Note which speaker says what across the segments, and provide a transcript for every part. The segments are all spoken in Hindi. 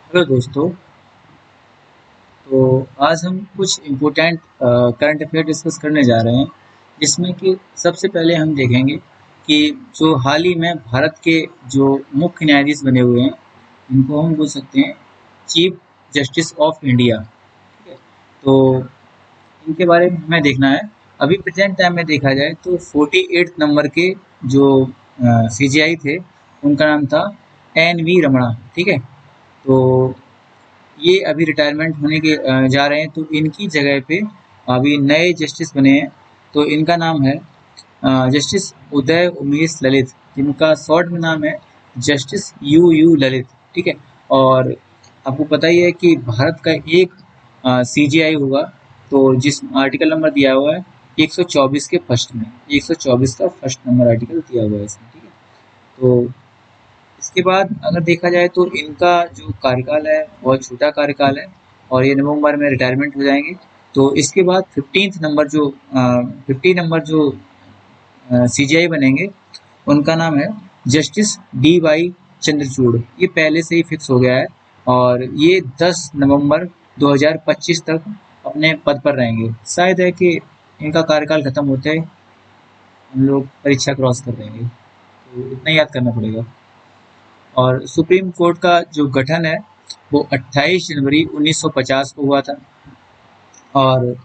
Speaker 1: हेलो दोस्तों। तो आज हम कुछ इम्पोर्टेंट करंट अफेयर डिस्कस करने जा रहे हैं, जिसमें कि सबसे पहले हम देखेंगे कि जो हाल ही में भारत के जो मुख्य न्यायाधीश बने हुए हैं, इनको हम बोल सकते हैं चीफ जस्टिस ऑफ इंडिया। ठीक है। तो इनके बारे में हमें देखना है। अभी प्रेजेंट टाइम में देखा जाए तो 48 नंबर के जो सीजीआई थे, उनका नाम था NV रमणा। ठीक है। तो ये अभी रिटायरमेंट होने के जा रहे हैं, तो इनकी जगह पे अभी नए जस्टिस बने हैं। तो इनका नाम है जस्टिस उदय उमेश ललित, जिनका शॉर्ट में नाम है जस्टिस यू ललित। ठीक है। और आपको पता ही है कि भारत का एक सीजीआई होगा, तो जिस आर्टिकल नंबर दिया हुआ है 124 के फर्स्ट में, 124 का फर्स्ट नंबर आर्टिकल दिया हुआ है इसमें। ठीक है। तो इसके बाद अगर देखा जाए तो इनका जो कार्यकाल है बहुत छोटा कार्यकाल है, और ये नवंबर में रिटायरमेंट हो जाएंगे। तो इसके बाद 50 नंबर जो सीजीआई बनेंगे, उनका नाम है जस्टिस DY चंद्रचूड़। ये पहले से ही फिक्स हो गया है, और ये 10 नवंबर 2025 तक अपने पद पर रहेंगे। शायद है कि इनका कार्यकाल खत्म होते ही हम लोग परीक्षा क्रॉस कर देंगे, तो इतना याद करना पड़ेगा। और सुप्रीम कोर्ट का जो गठन है वो 28 जनवरी 1950 को हुआ था, और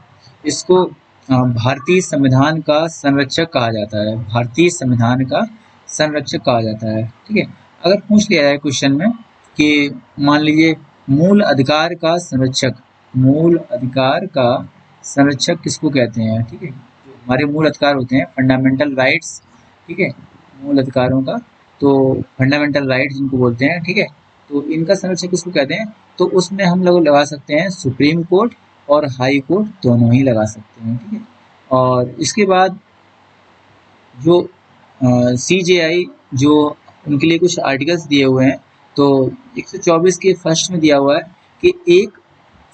Speaker 1: इसको भारतीय संविधान का संरक्षक कहा जाता है। भारतीय संविधान का संरक्षक कहा जाता है। ठीक है। अगर पूछ लिया जाए क्वेश्चन में कि मान लीजिए मूल अधिकार का संरक्षक, मूल अधिकार का संरक्षक किसको कहते हैं? ठीक है। जो हमारे मूल अधिकार होते हैं, फंडामेंटल राइट्स। ठीक है। मूल अधिकारों का, तो फंडामेंटल राइट्स जिनको बोलते हैं। ठीक है। तो इनका संरक्षक किसको कहते हैं? तो उसमें हम लोग लगा सकते हैं सुप्रीम कोर्ट और हाई कोर्ट, दोनों ही लगा सकते हैं। ठीक है। और इसके बाद जो सीजेआई, जो उनके लिए कुछ आर्टिकल्स दिए हुए हैं, तो 124 के फर्स्ट में दिया हुआ है कि एक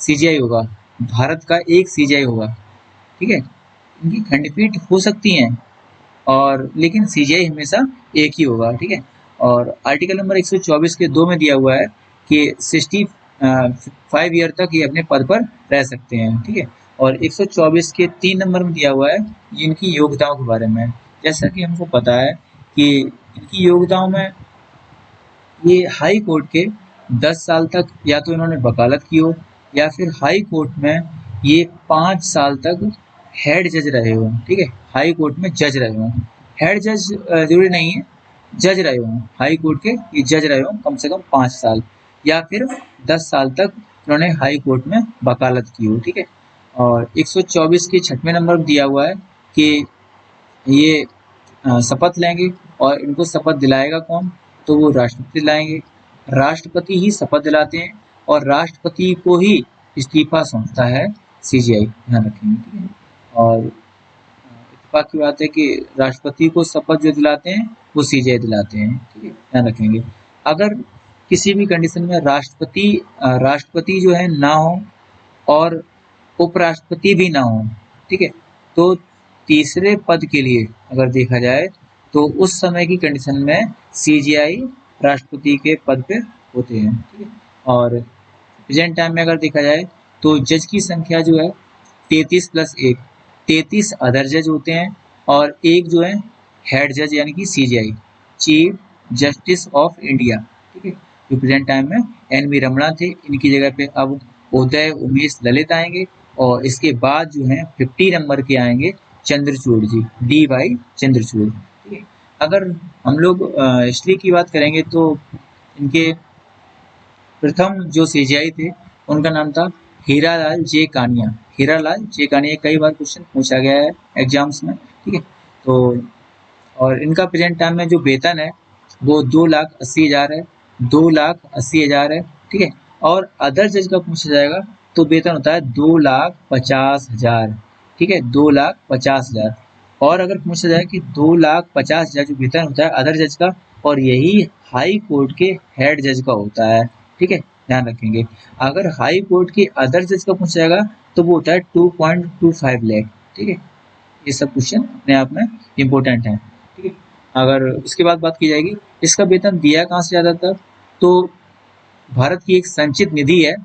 Speaker 1: सीजीआई होगा, भारत का एक सीजीआई होगा। ठीक है। इनकी खंडपीठ हो सकती हैं, और लेकिन सीजीआई हमेशा एक ही होगा। ठीक है। और आर्टिकल नंबर 124 के 2 में दिया हुआ है कि 65 ईयर तक ये अपने पद पर रह सकते हैं। ठीक है। और 124 के 3 नंबर में दिया हुआ है इनकी योग्यताओं के बारे में। जैसा कि हमको पता है कि इनकी योग्यताओं में ये हाई कोर्ट के 10 साल तक या तो इन्होंने वकालत की हो, या फिर हाई कोर्ट में ये 5 साल तक हेड जज रहे हो। ठीक है। हाई कोर्ट में जज रहे हो। हेड जज जरूरी नहीं है, जज रहे हो हाई कोर्ट के, ये जज रहे हो कम से कम 5 साल, या फिर 10 साल तक उन्होंने हाई कोर्ट में वकालत की हो। ठीक है। और 124 के 6वें नंबर पर दिया हुआ है कि ये शपथ लेंगे, और इनको शपथ दिलाएगा कौन? तो वो राष्ट्रपति दिलाएंगे। राष्ट्रपति ही शपथ दिलाते हैं, और राष्ट्रपति को ही इस्तीफा सौंपता है सीजीआई, ध्यान रखेंगे। ठीक है। और इत्तेफाक की बात है कि राष्ट्रपति को शपथ जो दिलाते हैं वो सीजीआई दिलाते हैं। ठीक है, ध्यान रखेंगे। अगर किसी भी कंडीशन में राष्ट्रपति जो है ना हो, और उपराष्ट्रपति भी ना हो, ठीक है, तो तीसरे पद के लिए अगर देखा जाए तो उस समय की कंडीशन में सीजीआई राष्ट्रपति के पद पे होते हैं। ठीक है। और प्रेजेंट टाइम में अगर देखा जाए तो जज की संख्या जो है 33+1, 33 अदर जज होते हैं, और एक जो है हेड जज यानी कि CGI, chief justice of India. ठीक है। जो प्रेजेंट टाइम में NV रमणा थे, इनकी जगह पे अब उदय उमेश ललित आएंगे, और इसके बाद जो है 50 नंबर के आएंगे चंद्रचूड़ जी, DY चंद्रचूड़। ठीक है। अगर हम लोग हिस्ट्री की बात करेंगे तो इनके प्रथम जो सीजीआई थे, उनका नाम था हीरालाल जे कानिया। हीरालाल जे कानिया, कई बार क्वेश्चन पूछा गया है एग्जाम्स में। ठीक है। तो और इनका प्रेजेंट टाइम में जो वेतन है वो 2,80,000 है, 2,80,000 है। ठीक है। और अदर जज का पूछा जाएगा तो वेतन होता है 2,50,000। ठीक है, 2,50,000। और अगर पूछा जाए कि 2,50,000 जो वेतन होता है अदर जज का, और यही हाई कोर्ट के हेड जज का होता है। ठीक है, ध्यान रखेंगे। अगर हाई कोर्ट के अदर जज का पूछा जाएगा तो वो होता है 2.25 लाख। ठीक है। ये सब क्वेश्चन अपने आप में इम्पोर्टेंट है। ठीक है। अगर इसके बाद बात की जाएगी इसका वेतन दिया कहाँ से जाता था, तो भारत की एक संचित निधि है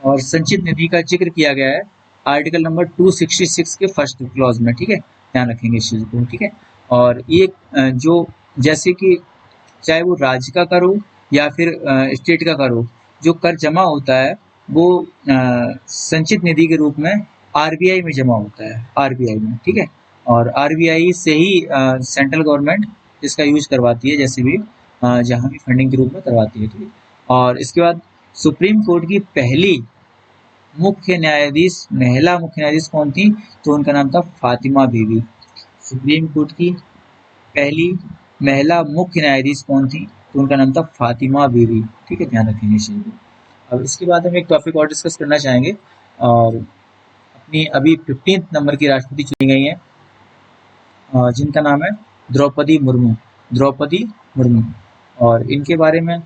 Speaker 1: और संचित निधि का जिक्र किया गया है आर्टिकल नंबर 266 के फर्स्ट क्लॉज में, ठीक है, ध्यान रखेंगे इस चीज को, ठीक है। और ये जो जैसे कि चाहे वो राज्य का कर हो या फिर स्टेट का कर हो, जो कर जमा होता है वो संचित निधि के रूप में आरबीआई में जमा होता है, आरबीआई में, ठीक है। और आरबीआई से ही सेंट्रल गवर्नमेंट इसका यूज करवाती है, जैसे भी जहाँ भी फंडिंग के रूप में करवाती है, ठीक है। और इसके बाद सुप्रीम कोर्ट की पहली मुख्य न्यायाधीश महिला मुख्य न्यायाधीश कौन थी? तो उनका नाम था फातिमा बीवी। सुप्रीम कोर्ट की पहली महिला मुख्य न्यायाधीश कौन थी? तो उनका नाम था फातिमा बीवी, ठीक है, ध्यान रखेंगे इस चीज को। अब इसके बाद हम एक टॉपिक और डिस्कस करना चाहेंगे, और अपनी अभी 15th नंबर की राष्ट्रपति चुनी गई हैं, जिनका नाम है द्रौपदी मुर्मू, द्रौपदी मुर्मू। और इनके बारे में,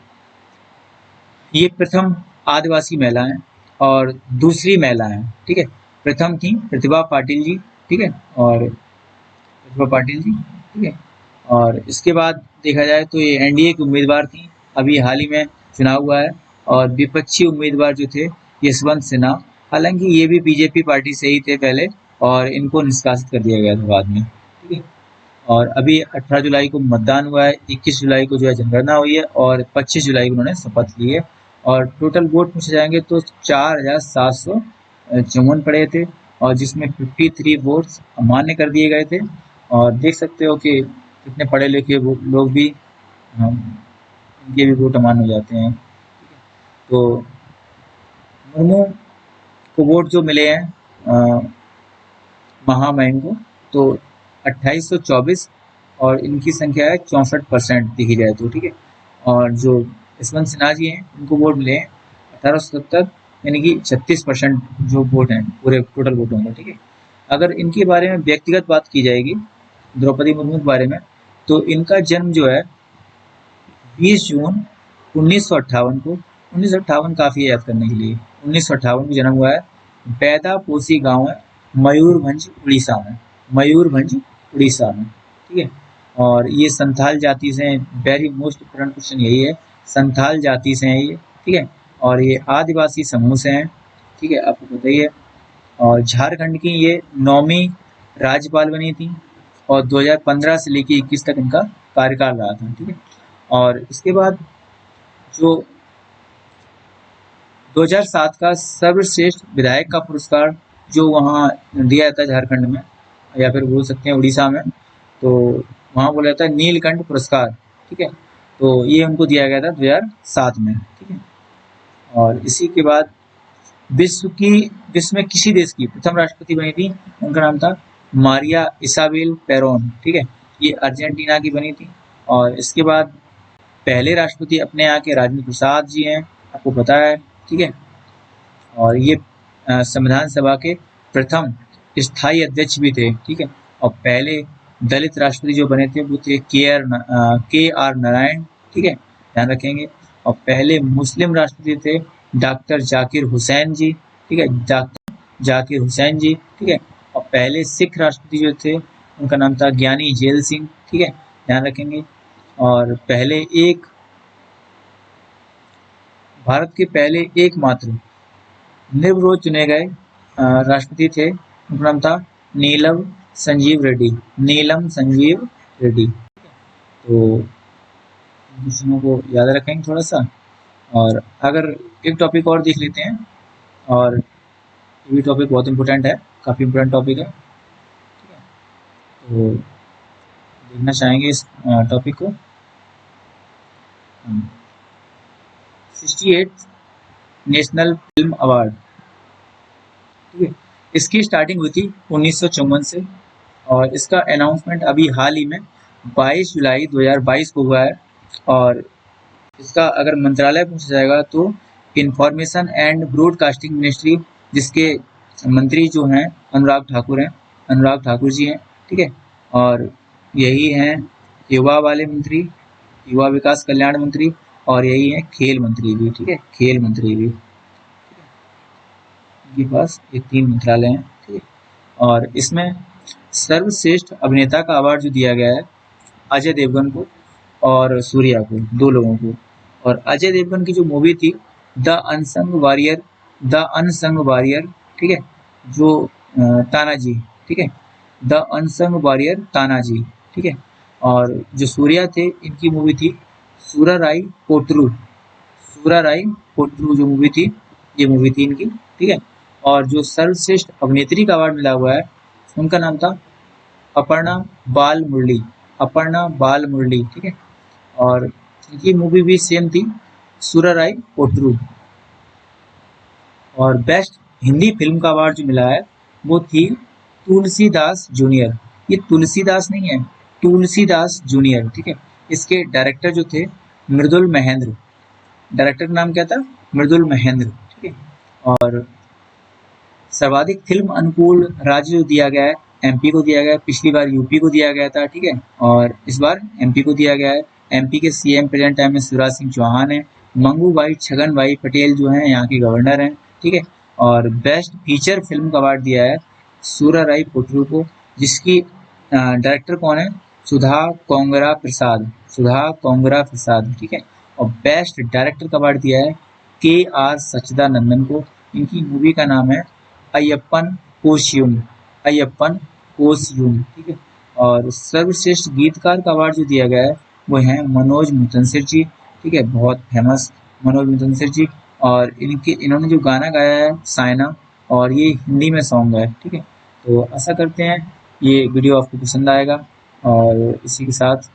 Speaker 1: ये प्रथम आदिवासी महिला हैं और दूसरी महिला हैं, ठीक है। प्रथम थी प्रतिभा पाटिल जी, ठीक है, और प्रतिभा पाटिल जी, ठीक है। और इसके बाद देखा जाए तो ये एनडीए की उम्मीदवार थी, अभी हाल ही में चुनाव हुआ है। और विपक्षी उम्मीदवार जो थे यशवंत सिन्हा, हालांकि ये भी बीजेपी पार्टी से ही थे पहले, और इनको निष्कासित कर दिया गया था बाद में, ठीक है। और अभी 18 जुलाई को मतदान हुआ है, 21 जुलाई को जो है जनगणना हुई है, और 25 जुलाई को उन्होंने शपथ ली है। और टोटल वोट पूछे जाएंगे तो 4754 पड़े थे, और जिसमें 53 वोट्स अमान्य कर दिए गए थे। और देख सकते हो कि कितने पढ़े लिखे लोग भी, उनके भी वोट अमान्य हो जाते हैं। तो मुर्मू को वोट जो मिले हैं महामहिम को, तो 2824, और इनकी संख्या है 64% देखी जाए तो, ठीक है। और जो यशवंत सिन्हा जी हैं, उनको वोट मिले हैं 1870, यानी कि 36% जो वोट हैं पूरे टोटल वोटों का, ठीक है। अगर इनके बारे में व्यक्तिगत बात की जाएगी, द्रौपदी मुर्मू के बारे में, तो इनका जन्म जो है 20 जून 1958 को, 1958 काफ़ी है याद करने के लिए, 1958 को जन्म हुआ है, बैदापोसी गांव है, मयूरभंज उड़ीसा में, मयूरभंज उड़ीसा में, ठीक है। और ये संथाल जाति से, वेरी मोस्ट इम्पोर्टेंट क्वेश्चन यही है, संथाल जाति से हैं ये, ठीक है। और ये आदिवासी समूह से हैं, ठीक है, आपको पता ही है। और झारखंड की ये 9वीं राज्यपाल बनी थी, और 2015 से लेकर 21 तक इनका कार्यकाल रहा था, ठीक है। और इसके बाद जो 2007 का सर्वश्रेष्ठ विधायक का पुरस्कार जो वहाँ दिया जाता है झारखंड में, या फिर बोल सकते हैं उड़ीसा में, तो वहाँ बोला जाता है नीलकंठ पुरस्कार, ठीक है। तो ये उनको दिया गया था 2007 में, ठीक है। और इसी के बाद विश्व में किसी देश की प्रथम राष्ट्रपति बनी थी, उनका नाम था मारिया इसाबेल पेरोन, ठीक है, ये अर्जेंटीना की बनी थी। और इसके बाद पहले राष्ट्रपति अपने यहाँ के राजेंद्र प्रसाद जी हैं, आपको पता है, ठीक है। और ये संविधान सभा के प्रथम स्थायी अध्यक्ष भी थे, ठीक है। और पहले दलित राष्ट्रपति जो बने थे वो थे के आर नारायण, ठीक है, ध्यान रखेंगे। और पहले मुस्लिम राष्ट्रपति थे डॉक्टर जाकिर हुसैन जी, ठीक है, डॉक्टर जाकिर हुसैन जी, ठीक है। और पहले सिख राष्ट्रपति जो थे उनका नाम था ज्ञानी जेल सिंह, ठीक है, ध्यान रखेंगे। और पहले एक भारत के पहले एकमात्र निर्विरोध चुने गए राष्ट्रपति थे, उनका नाम था नीलम संजीव रेड्डी, नीलम संजीव रेड्डी। तो दूसरों को याद रखेंगे थोड़ा सा। और अगर एक टॉपिक और देख लेते हैं, और ये भी टॉपिक बहुत इम्पोर्टेंट है, काफ़ी इम्पोर्टेंट टॉपिक है, ठीक है। तो देखना चाहेंगे इस टॉपिक को। 68 नेशनल फिल्म अवार्ड, ठीक है, इसकी स्टार्टिंग हुई थी 1954 से, और इसका अनाउंसमेंट अभी हाल ही में 22 जुलाई 2022 को हुआ है। और इसका अगर मंत्रालय पूछा जाएगा तो इंफॉर्मेशन एंड ब्रॉडकास्टिंग मिनिस्ट्री, जिसके मंत्री जो हैं अनुराग ठाकुर हैं, अनुराग ठाकुर जी हैं, ठीक है। और यही हैं युवा वाले मंत्री, युवा विकास कल्याण मंत्री, और यही है खेल मंत्री भी, ठीक है, खेल मंत्री भी, इनके पास ये 3 मंत्रालय हैं, ठीक है। और इसमें सर्वश्रेष्ठ अभिनेता का अवार्ड जो दिया गया है अजय देवगन को और सूर्या को, 2 लोगों को। और अजय देवगन की जो मूवी थी the unsung warrior, the unsung warrior, ठीक है, जो तानाजी, ठीक है, द अनसंग वॉरियर तानाजी, ठीक है। और जो सूर्या थे इनकी मूवी थी सूराराई पोट्रू, सूराराई पोट्रू जो मूवी थी, ये मूवी थी इनकी, ठीक है। और जो सर्वश्रेष्ठ अभिनेत्री का अवार्ड मिला हुआ है उनका नाम था अपर्णा बाल मुरली, अपर्णा बाल मुरली, ठीक है। और इनकी मूवी भी सेम थी सूराराई पोट्रू। और बेस्ट हिंदी फिल्म का अवार्ड जो मिला है वो थी तुलसीदास जूनियर, ये तुलसीदास नहीं है, तुलसीदास जूनियर, ठीक है। इसके डायरेक्टर जो थे मृदुल महेंद्र, डायरेक्टर का नाम क्या था, मृदुल महेंद्र, ठीक है। और सर्वाधिक फिल्म अनुकूल राज्य जो दिया गया है एमपी को दिया गया है, पिछली बार यूपी को दिया गया था, ठीक है, और इस बार एमपी को दिया गया है। एमपी के सीएम प्रेजेंट टाइम में शिवराज सिंह चौहान है, मंगू भाई छगन भाई पटेल जो हैं यहाँ के गवर्नर हैं, ठीक है। और बेस्ट फीचर फिल्म का अवार्ड दिया है सूराराई पोट्रू को, जिसकी डायरेक्टर कौन है, सुधा कोंगरा प्रसाद, सुधा कोंगरा प्रसाद, ठीक है। और बेस्ट डायरेक्टर का अवार्ड दिया है के आर सच्चिदानंदन को, इनकी मूवी का नाम है अय्यप्पन कोशियुम, अय्यप्पन कोशियुम, ठीक है। और सर्वश्रेष्ठ गीतकार का अवार्ड जो दिया गया है वो है मनोज मुतंसिर जी, ठीक है, बहुत फेमस मनोज मुतंसिर जी। और इन्होंने जो गाना गाया है साइना, और ये हिंदी में सॉन्ग है, ठीक है। तो आशा करते हैं ये वीडियो आपको पसंद आएगा, और इसी के साथ